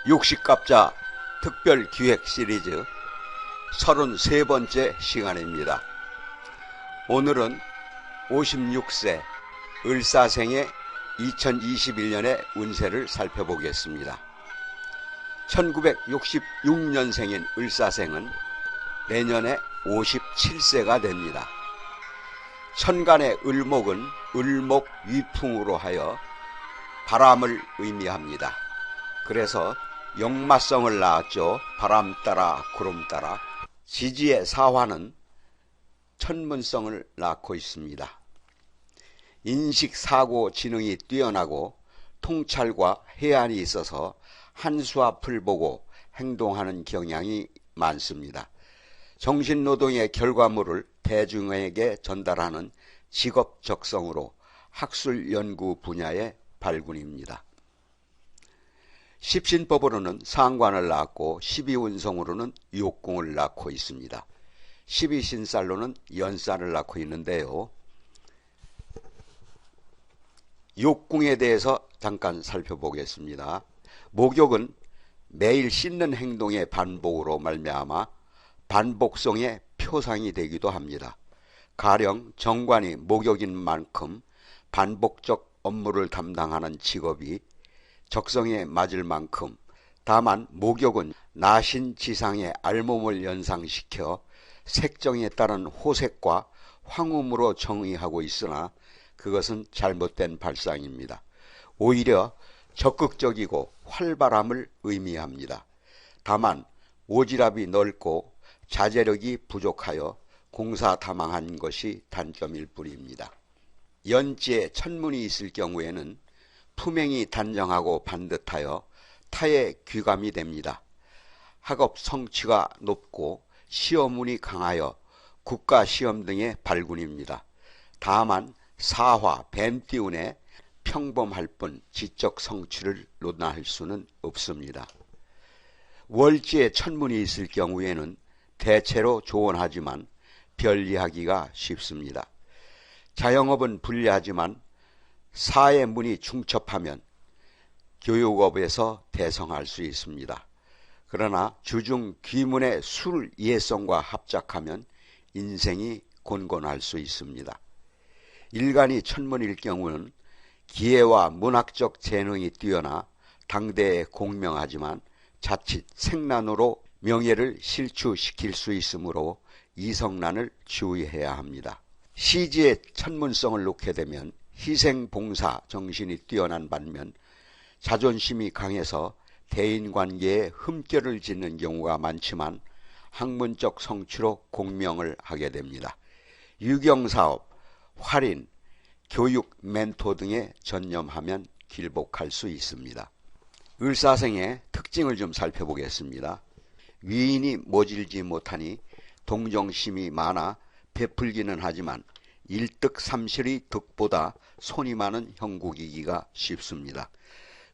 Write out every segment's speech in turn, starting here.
육식갑자 특별 기획 시리즈 33번째 시간입니다. 오늘은 56세 을사생의 2021년의 운세를 살펴보겠습니다. 1966년생인 을사생은 내년에 57세가 됩니다. 천간의 을목은 을목위풍으로 하여 바람을 의미합니다. 그래서 역마성을 낳았죠. 바람 따라 구름 따라. 지지의 사화는 천문성을 낳고 있습니다. 인식, 사고, 지능이 뛰어나고 통찰과 해안이 있어서 한수 앞을 보고 행동하는 경향이 많습니다. 정신노동의 결과물을 대중에게 전달하는 직업 적성으로 학술 연구 분야의 발군입니다. 십신법으로는 상관을 낳고 십이운성으로는 욕궁을 낳고 있습니다. 십이신살로는 연살을 낳고 있는데요. 욕궁에 대해서 잠깐 살펴보겠습니다. 목욕은 매일 씻는 행동의 반복으로 말미암아 반복성의 표상이 되기도 합니다. 가령 정관이 목욕인 만큼 반복적 업무를 담당하는 직업이 적성에 맞을 만큼, 다만 목욕은 나신지상의 알몸을 연상시켜 색정에 따른 호색과 황음으로 정의하고 있으나 그것은 잘못된 발상입니다. 오히려 적극적이고 활발함을 의미합니다. 다만 오지랖이 넓고 자제력이 부족하여 공사다망한 것이 단점일 뿐입니다. 연지에 천문이 있을 경우에는 품행이 단정하고 반듯하여 타의 귀감이 됩니다. 학업 성취가 높고 시험운이 강하여 국가시험 등의 발군입니다. 다만 사화, 뱀띠운에 평범할 뿐 지적 성취를 논할 수는 없습니다. 월지에 천문이 있을 경우에는 대체로 조언하지만 별리하기가 쉽습니다. 자영업은 불리하지만 사의 문이 중첩하면 교육업에서 대성할 수 있습니다. 그러나 주중 귀문의 술 예성과 합작하면 인생이 곤곤할 수 있습니다. 일간이 천문일 경우는 기회와 문학적 재능이 뛰어나 당대에 공명하지만 자칫 생난으로 명예를 실추시킬 수 있으므로 이성난을 주의해야 합니다. 시지의 천문성을 놓게 되면 희생봉사 정신이 뛰어난 반면 자존심이 강해서 대인관계에 흠결을 짓는 경우가 많지만 학문적 성취로 공명을 하게 됩니다. 유경사업, 활인, 교육, 멘토 등에 전념하면 길복할 수 있습니다. 을사생의 특징을 좀 살펴보겠습니다. 위인이 모질지 못하니 동정심이 많아 베풀기는 하지만 일득삼실의 득보다 손이 많은 형국이기가 쉽습니다.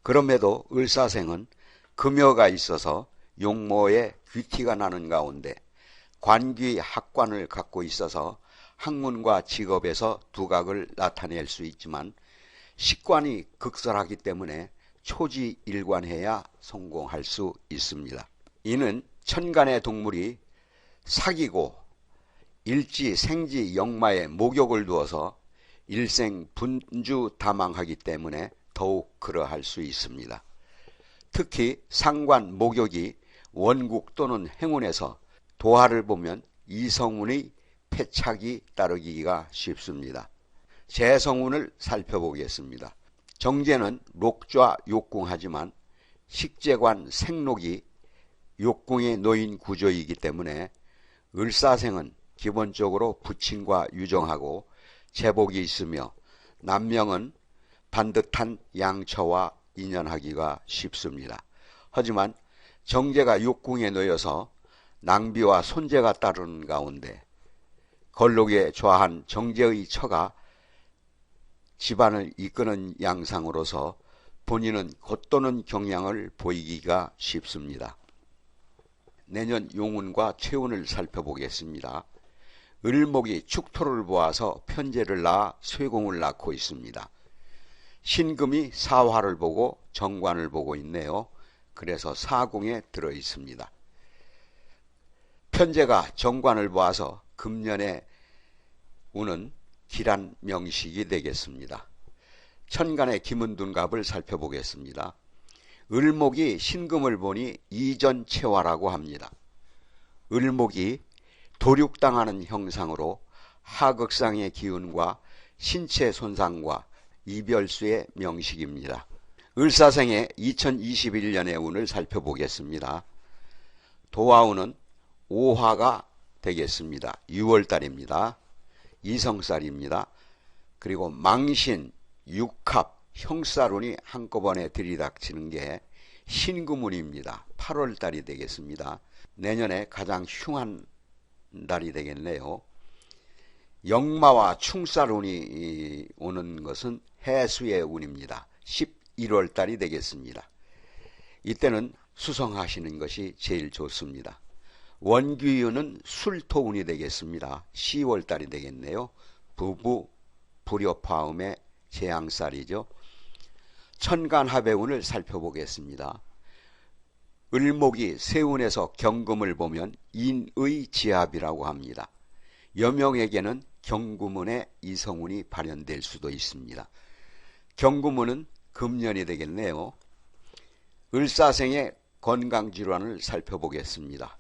그럼에도 을사생은 금여가 있어서 용모에 귀티가 나는 가운데 관귀 학관을 갖고 있어서 학문과 직업에서 두각을 나타낼 수 있지만 식관이 극설하기 때문에 초지일관해야 성공할 수 있습니다. 이는 천간의 동물이 사기고 일지, 생지, 역마에 목욕을 두어서 일생 분주다망하기 때문에 더욱 그러할 수 있습니다. 특히 상관 목욕이 원국 또는 행운에서 도화를 보면 이성운의 패착이 따르기가 쉽습니다. 재성운을 살펴보겠습니다. 정제는 록좌 욕궁하지만 식재관 생록이 욕궁에 놓인 구조이기 때문에 을사생은 기본적으로 부친과 유정하고 제복이 있으며 남명은 반듯한 양처와 인연하기가 쉽습니다. 하지만 정제가 욕궁에 놓여서 낭비와 손재가 따르는 가운데 걸록에 좌한 정제의 처가 집안을 이끄는 양상으로서 본인은 겉도는 경향을 보이기가 쉽습니다. 내년 용운과 최운을 살펴보겠습니다. 을목이 축토를 보아서 편제를 낳아 쇠공을 낳고 있습니다. 신금이 사화를 보고 정관을 보고 있네요. 그래서 사궁에 들어 있습니다. 편제가 정관을 보아서 금년에 우는 기란 명식이 되겠습니다. 천간의 김은둔갑을 살펴보겠습니다. 을목이 신금을 보니 이전체화라고 합니다. 을목이 도륙당하는 형상으로 하극상의 기운과 신체 손상과 이별수의 명식입니다. 을사생의 2021년의 운을 살펴보겠습니다. 도화운은 5화가 되겠습니다. 6월달입니다. 이성살입니다. 그리고 망신, 육합, 형살운이 한꺼번에 들이닥치는 게 신금운입니다. 8월달이 되겠습니다. 내년에 가장 흉한 달이 되겠네요. 역마와 충살운이 오는 것은 해수의 운입니다. 11월달이 되겠습니다. 이때는 수성하시는 것이 제일 좋습니다. 원귀운은 술토운이 되겠습니다. 10월달이 되겠네요. 부부, 불협화음의 재앙살이죠. 천간합의운을 살펴보겠습니다. 을목이 세운에서 경금을 보면 인의 지합이라고 합니다. 여명에게는 경금운의 이성운이 발현될 수도 있습니다. 경금운은 금년이 되겠네요. 을사생의 건강질환을 살펴보겠습니다.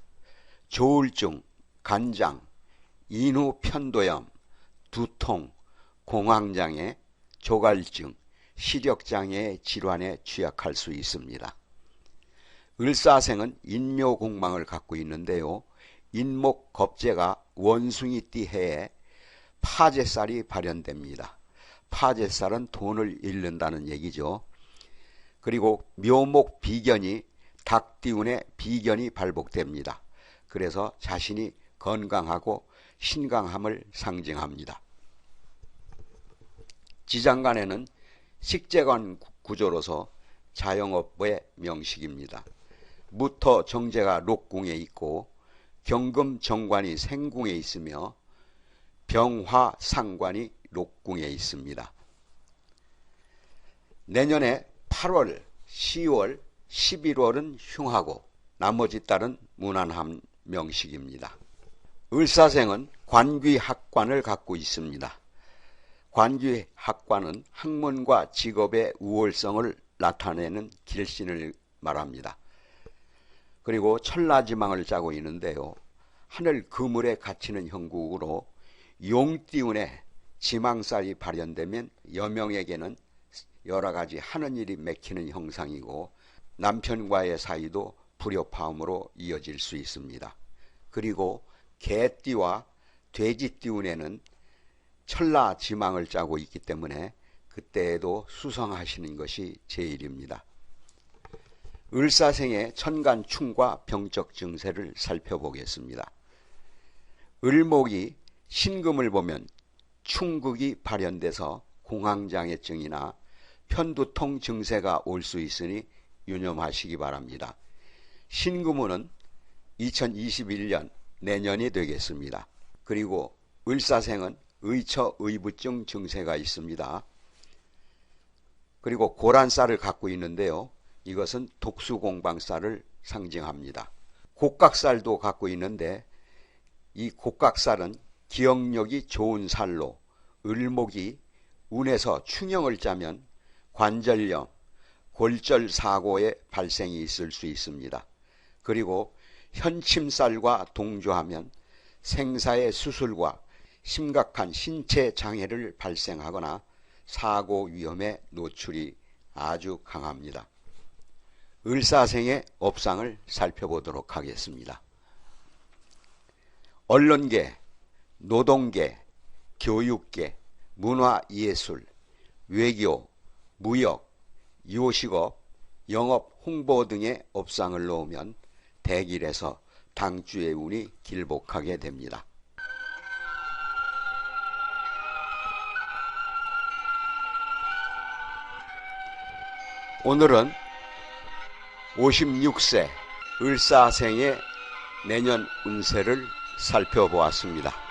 조울증, 간장, 인후편도염, 두통, 공황장애, 조갈증, 시력장애의 질환에 취약할 수 있습니다. 을사생은 인묘공망을 갖고 있는데요. 인목 겁재가 원숭이띠 해에 파제살이 발현됩니다. 파제살은 돈을 잃는다는 얘기죠. 그리고 묘목 비견이 닭띠운의 비견이 발복됩니다. 그래서 자신이 건강하고 신강함을 상징합니다. 지장간에는 식재관 구조로서 자영업의 명식입니다. 무토 정제가 록궁에 있고 경금 정관이 생궁에 있으며 병화 상관이 록궁에 있습니다. 내년에 8월, 10월, 11월은 흉하고 나머지 달은 무난한 명식입니다. 을사생은 관귀학관을 갖고 있습니다. 관귀학관은 학문과 직업의 우월성을 나타내는 길신을 말합니다. 그리고 천라지망을 짜고 있는데요. 하늘 그물에 갇히는 형국으로 용띠운에 지망살이 발현되면 여명에게는 여러 가지 하는 일이 맥히는 형상이고 남편과의 사이도 불협화음으로 이어질 수 있습니다. 그리고 개띠와 돼지띠운에는 천라지망을 짜고 있기 때문에 그때에도 수성하시는 것이 제일입니다. 을사생의 천간충과 병적 증세를 살펴보겠습니다. 을목이 신금을 보면 충극이 발현돼서 공황장애증이나 편두통 증세가 올 수 있으니 유념하시기 바랍니다. 신금운은 2021년 내년이 되겠습니다. 그리고 을사생은 의처의부증 증세가 있습니다. 그리고 고란살을 갖고 있는데요. 이것은 독수공방살을 상징합니다. 곡각살도 갖고 있는데 이 곡각살은 기억력이 좋은 살로 을목이 운에서 충형을 짜면 관절염, 골절사고의 발생이 있을 수 있습니다. 그리고 현침살과 동조하면 생사의 수술과 심각한 신체 장애를 발생하거나 사고 위험에 노출이 아주 강합니다. 을사생의 업상을 살펴보도록 하겠습니다. 언론계, 노동계, 교육계, 문화예술, 외교, 무역, 요식업, 영업, 홍보 등의 업상을 놓으면 대길에서 당주의 운이 길복하게 됩니다. 오늘은 56세 을사생의 내년 운세를 살펴보았습니다.